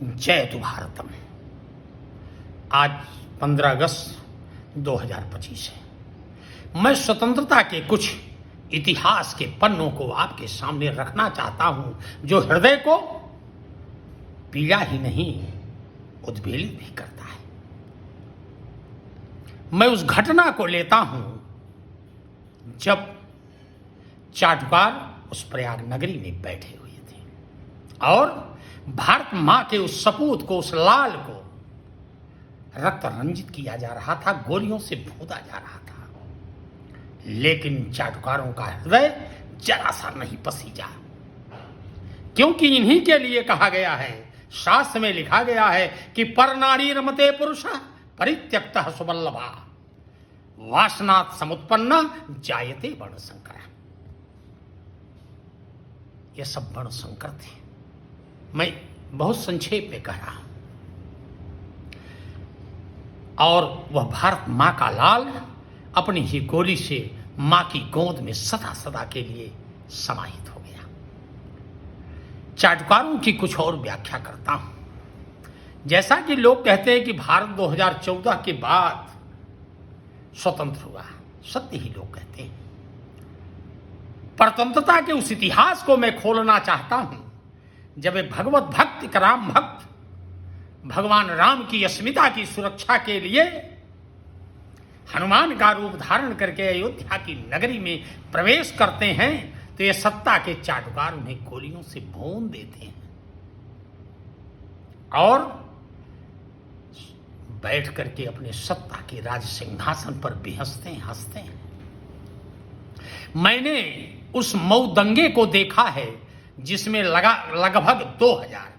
जयतु भारतम। आज 15 अगस्त 2025 है। मैं स्वतंत्रता के कुछ इतिहास के पन्नों को आपके सामने रखना चाहता हूं जो हृदय को पीड़ा ही नहीं उद्वेलित भी करता है। मैं उस घटना को लेता हूं जब चाटुकार उस प्रयाग नगरी में बैठे हुए थे और भारत मां के उस सपूत को, उस लाल को रक्त रंजित किया जा रहा था, गोलियों से भूदा जा रहा था। लेकिन चाटुकारों का हृदय जरा सा नहीं पसीजा, क्योंकि इन्हीं के लिए कहा गया है, शास्त्र में लिखा गया है कि पर नारी रमते पुरुषः परित्यक्तः सुवल्लभा वासनात् समुत्पन्ना जायते वर्ण संकर। ये सब वर्ण संकर थे। मैं बहुत संक्षेप में कह रहा हूं। और वह भारत मां का लाल अपनी ही गोली से मां की गोद में सदा सदा के लिए समाहित हो गया। चाटुकारों की कुछ और व्याख्या करता हूं। जैसा कि लोग कहते हैं कि भारत 2014 के बाद स्वतंत्र हुआ, सत्य ही लोग कहते हैं। परतंत्रता के उस इतिहास को मैं खोलना चाहता हूं जब एक भगवत भक्त, एक राम भक्त भगवान राम की अस्मिता की सुरक्षा के लिए हनुमान का रूप धारण करके अयोध्या की नगरी में प्रवेश करते हैं, तो ये सत्ता के चाटुकार उन्हें गोलियों से भून देते हैं और बैठ करके अपने सत्ता के राज सिंहासन पर बेहसते हैं, हंसते हैं। मैंने उस मऊ दंगे को देखा है जिसमें लगभग 2000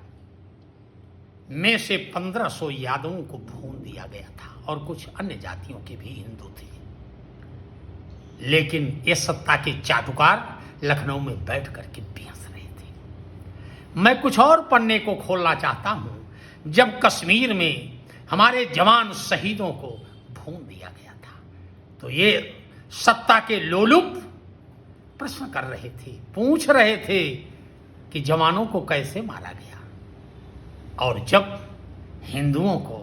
में से 1500 यादवों को भून दिया गया था और कुछ अन्य जातियों के भी हिंदू थे। लेकिन ये सत्ता के चाटुकार लखनऊ में बैठ करके बेहस रहे थे। मैं कुछ और पन्ने को खोलना चाहता हूं जब कश्मीर में हमारे जवान शहीदों को भून दिया गया था, तो ये सत्ता के लोलुप प्रश्न कर रहे थे, पूछ रहे थे कि जवानों को कैसे मारा गया। और जब हिंदुओं को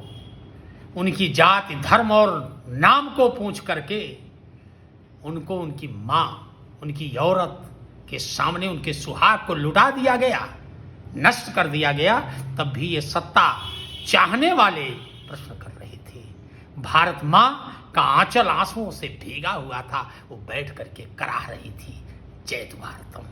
उनकी जाति, धर्म और नाम को पूछ करके उनको उनकी मां, उनकी औरत के सामने उनके सुहाग को लुटा दिया गया, नष्ट कर दिया गया, तब भी ये सत्ता चाहने वाले प्रश्न कर रहे थे। भारत मां का आंचल आंसुओं से भीगा हुआ था, वो बैठ करके कराह रही थी, जय भारतम।